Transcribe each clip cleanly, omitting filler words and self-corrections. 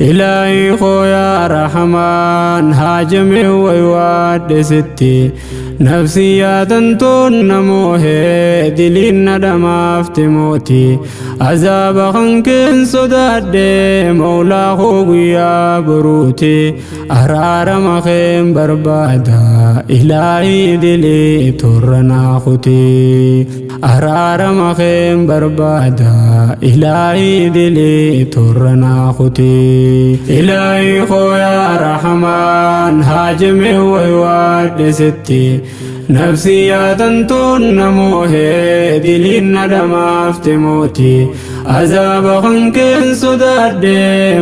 إلهي خويا رحمن هاجمي ويواد ستي نفسي يا تنتون نموه دلين ندما افتموتي عذاب خنكن صداد مولا خويا بروتي أرار مخيم بربادا إلهي دلي ترنا خوتي أرار مخيم بربادا إلهي دلي ترنا خوتي إلهي خويا رحمن هاجمي ويواد ستي نفسي يا تنتون نموه دلين ندما افتموتي عذاب خنكن صداد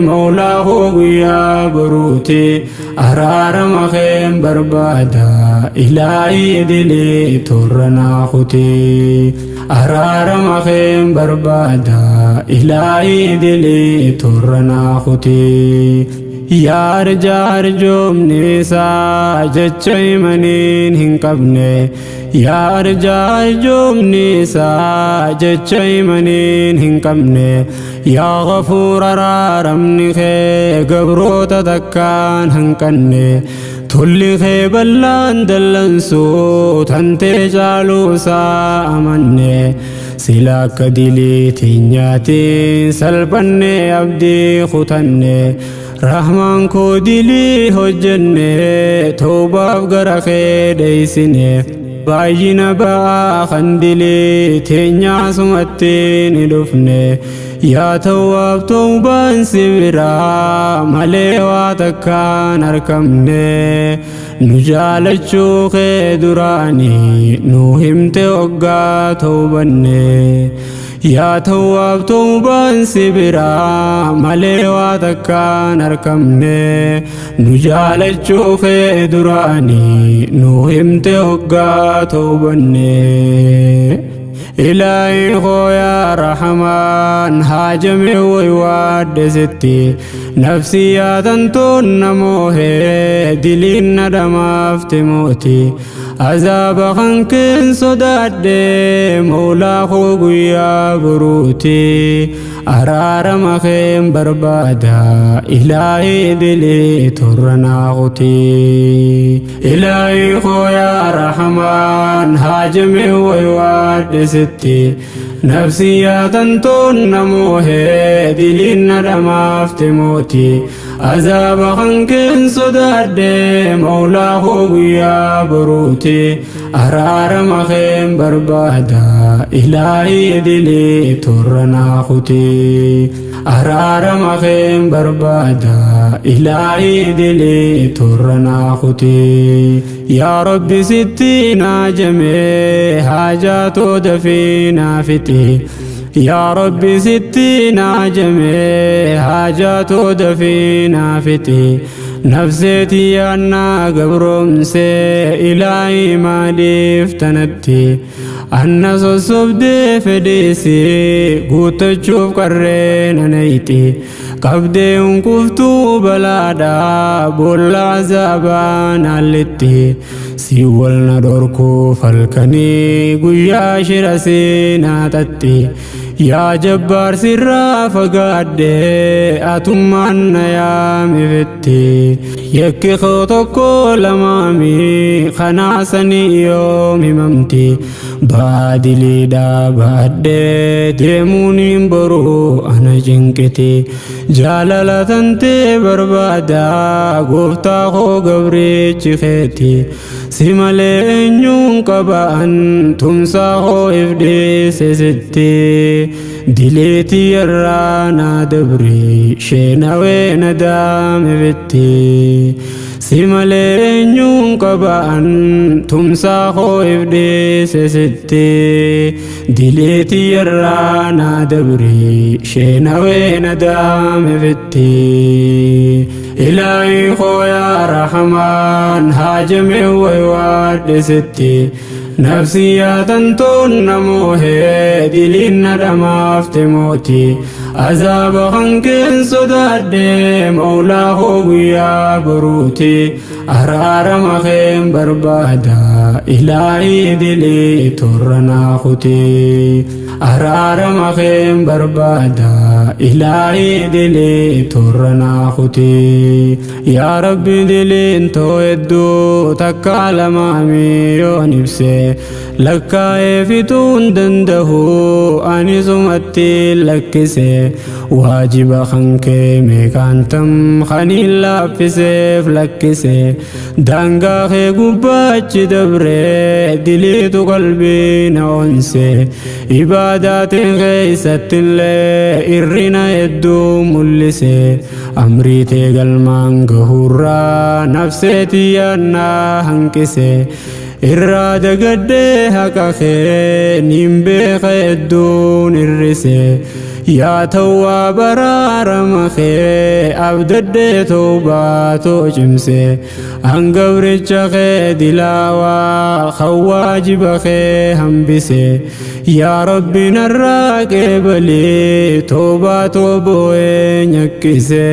مولا خويا بروتي أرار مخيم بربادا إلهي دلي ترنا خوتي أرار مخيم بربادا إلهي دلي ترنا خوتي يا رجال جوم نساء جتشي منين هنقبني يا رجال جوم نساء جتشي منين هنقبني يا غفور رارمني خي قبرو تدكان هنقني تولي خي بلان دلنسو تنتي جالو سامني سلاك دلي تنياتي سلبني أبدي خطني رحمان کو دلی حجنه توباب گرخه دیسنه باجینا با خندلی تینیا سمتی ندفنه یا تواب توبان سبرا ملی واتکان ارکمنه نجالچو خی درانی نوهمت اگا توبنه يا تواب توبان سبرا ملي واتكان اركمني نجال الشوخ دراني نوهمت وقا توبني إلهي خويا رحمن هاجمي ويواد ستي نفسي يا تنتون نموه دلين ندما افتموتي عذاب خنكن صداد مولا خويا بروتي أرار مخيم بربادا إلهي دلي ترنا غتي إلهي خويا رحمن هاجمي ويواد ستي نفسي يا تنتون نموه دلين ندما افتموتي عذاب خنكن صداد مولا خويا بروتي أرار مخيم بربادا إلهي دلي ترنا خوتي أرار مخيم بربادا إلهي دلي ترنا خوتي يا ربي ستينا جميع حاجاتو دفينا فتي يا ربي ستينا جميع حاجاتو دفينا فتي نفسيتي أنا قبرم سي إلهي ما دفتنتي أنا صبدي فديسي قوت تشوف قرين نيتي قبدي انكفتو بلادا بولا زبان اللتي سيولنا دوركو فالكني قويا شرسي ناتتي يا جبار سرا فقاد أتمان يا مفتي يكي خوتكو لمامي خناسني يومي ممتي بادلي دا بعد ديموني برو أنا جنكتي جالالة تنتي بربادا قفتا خو قبري خيتي سيمالي نيون قبان تمسا خو إفدي سيستي دليتي يرانا دبري شيناوي ندام فتي سيمالي نيون قبان تمسا خو إفدي سيستي دليتي يرانا دبري شيناوي ندام فتي إلهي خويا رحمن هاجمي ويواد ستي نفسي يا تنتون نموه دلين ندما افتموتي عذاب خنكن صداد مولا خويا بروتي أرار مخيم بربادا إلهي دلي ترنا خوتي araarama keen barbaada ilaahi dilee torrana kuti yaa rabbi dileen too hedduu takka lamaami yoon ibse lakkaa'ee fituun dandahu ani sumatti lakkise waajiba kan kee meeqaantam kaniin laaffiseef lakkise daangaa kee gubbaachi dabre diliitu qalbii na onse ibaadaatiin keessattillee irrina hedduu mul'ise amrii tee galmaan gahurraa nafseetii yaannaa hanqise irraa dagadee haqa kee niin beeka hedduun irrise yaa tawwaa baraarama kee abdaddee tawbaa too cimse hangabricha kee dilaawaa kan waajiba kee hambise yaa rabbi narraa qeebalee tawbaa too boo'ee nyakkise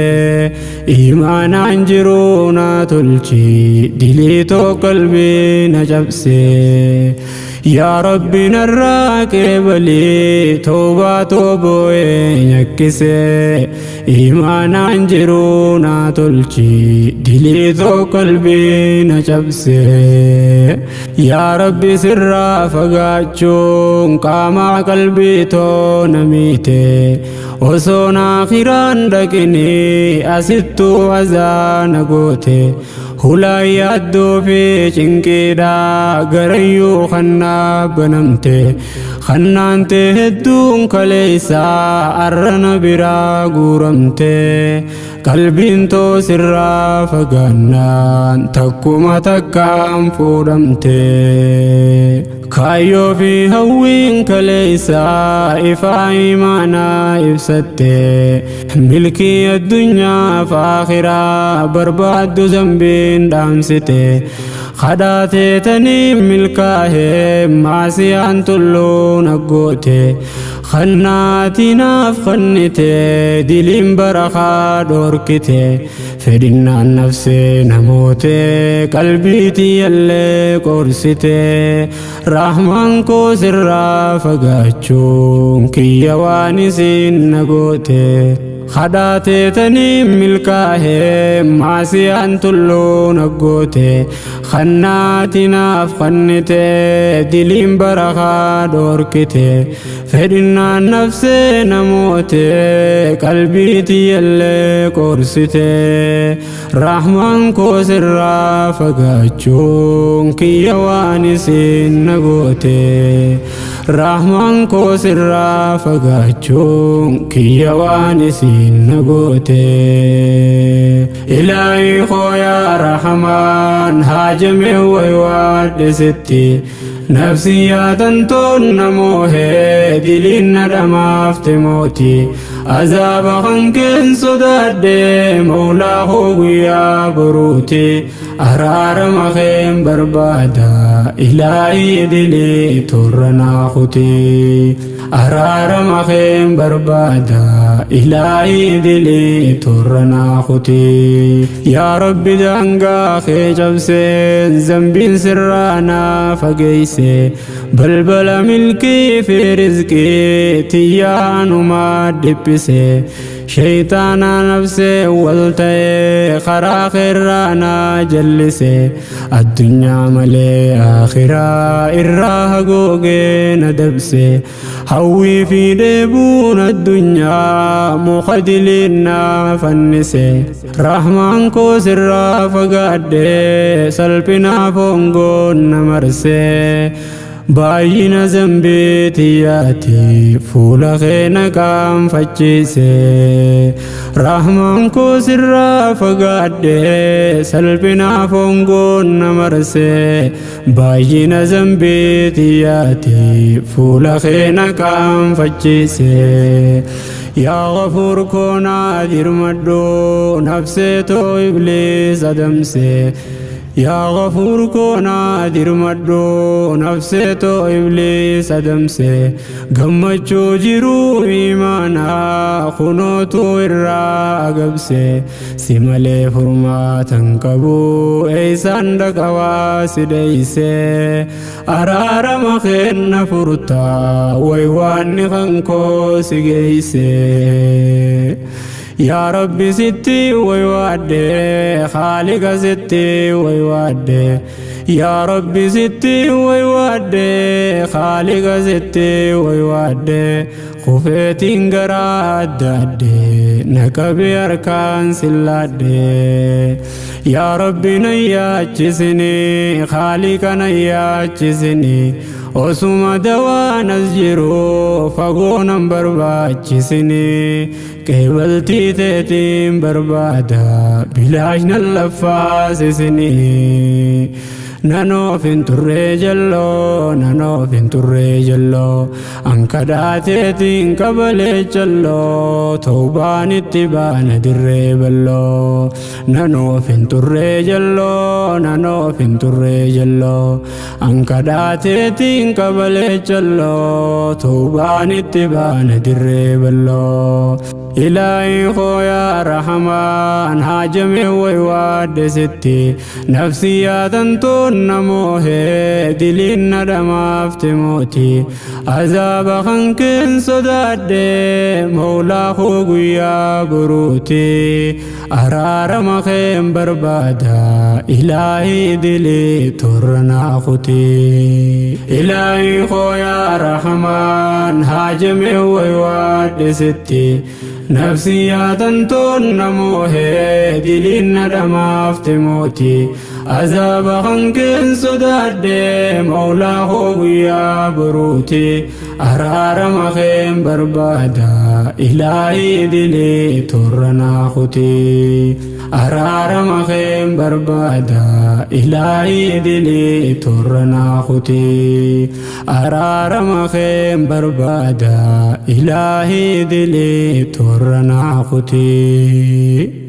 imaanaan jiruu naa tolchi dilii too qalbii na cabse yaa rabbi narraa qeebalee tawbaa too boo'ee nyakkise imaanaan jiruu naa tolchi dilii too qalbii na cabse yaa rabbi sirraa fagaachuun qaamaa qalbii too na miite osoo naakhiraan dhaqinii asittuu azaana goote hulaa yaaddoo fi cinqiidhaa garayyuu kannaa banamte kannaante hedduun kaleessaa arrana biraa guuramte qalbiin too sirraa fagaannaan takkuma takkaan fuudhamte kaayyoo fi hawwiin kaleessaa ifaa imaanaa ibsatte milkii addunyaa fi aakhiraa barbaaddu zambiin dhaamsite kadhaateetanii milkaa'ee maasiyaan tulluun aggoote kannaatinaaf kannite diliin barakaa dhoorkite fedhinnaan nafsee namoote qalbiitii yallee qorsite rahmaan koo sirraa fagaachuun kiyya waan isiin nagoote kadhaateetanii milkaa'ee maasiyaan tulluun aggoote kannaatinaaf kannite diliin barakaa dhoorkite fedhinnaan nafsee namoote qalbiitii yallee qorsite rahmaan koo sirraa fagaachuun kiyya waan isiin nagoote rahmaan koo sirraa fagaachuun kiyya waan isiin nagoote ilaahi koo yaa rahamaan haajamee waywaadhe sitti nafsiyyaatan toon namoohee diliin na dhamaafte mooti azaaba kan keen sodaadhee mawlaa koo guyyaa boruuti araarama keen barbaada ilaahii dilii torranaa kuti araarama keen barbaada ilaahii dilii torranaa kuti yaa rabbi daangaa kee cabseen zambiin sirraa naa fageeyse balbala milkii fi rizqii tiyyaanumaa dhiphise shaytaana nafsee wal ta'ee karaa keerraa naa jallise addunyaa malee aakhiraa irraa hagoogee na dabse hawwii fi dheebuun addunyaa muka diliin naa fannise rahmaan koo sirraa fagaadhee salphinaa foongoon na marsee baay'ina zambiitiyyaati fuula kee na qaanfachiise rahmaan koo sirraa fagaadhee salphinaa foongoon na marsee baay'ina zambiitiyyaati fuula kee na qaanfachiise yaa ghafuur koo naa dirmadhoo nafsee too ibliis adamse يا غفور كونا دير مدو نفسي تو إبليس أدمسي قمتشو جيرو إيمانا خنوتو إرا أقبسي سيمالي فرما تنكبو إيسان دقوا سديسي أرار مخين فرطا ويوان خنكو سيجيسي يا ربي ستي ويوادي خالق ستي ويوادي يا ربي ستي ويوادي خالق ستي ويوادي خفيتين قراد دادي نكبي أركان سلادي يا ربي نياتشسني خالق نياتشسني osuma dawaanas jiru fagoo nan barbaachisini qeebaltii teetiin barbaada bilaash nan laffaasisini nanoof hin turree jalloo nanoof hin turree jalloo ankadhaateetiin qabalee jalloo toobaan itti baana dirree balloo nanoof hin turree jalloo nanoof hin turree jalloo ankadhaateetiin qabalee jalloo toobaan itti baana dirree balloo إلهي خويا رحمن هاجمي ويواد ستي نفسي تنتون نموه دلين ندم افتموتي عذاب خنكن صداد مولا خوغيا بروتي أرار مخيم بربادا إلهي دلي ترنا خطي إلهي خويا رحمن هاجمي ويواد ستي نفسي تنتون نموه دلين ندم افتموتي عذاب خنكن صداد مولا خوغيا بروتي أرار مخيم بربادا إلهي دلي ترنا خطي أرار مخيم بربادا إلهي دلي ترنا خطي أرار مخيم بربادا إلهي دلي ترنا خطي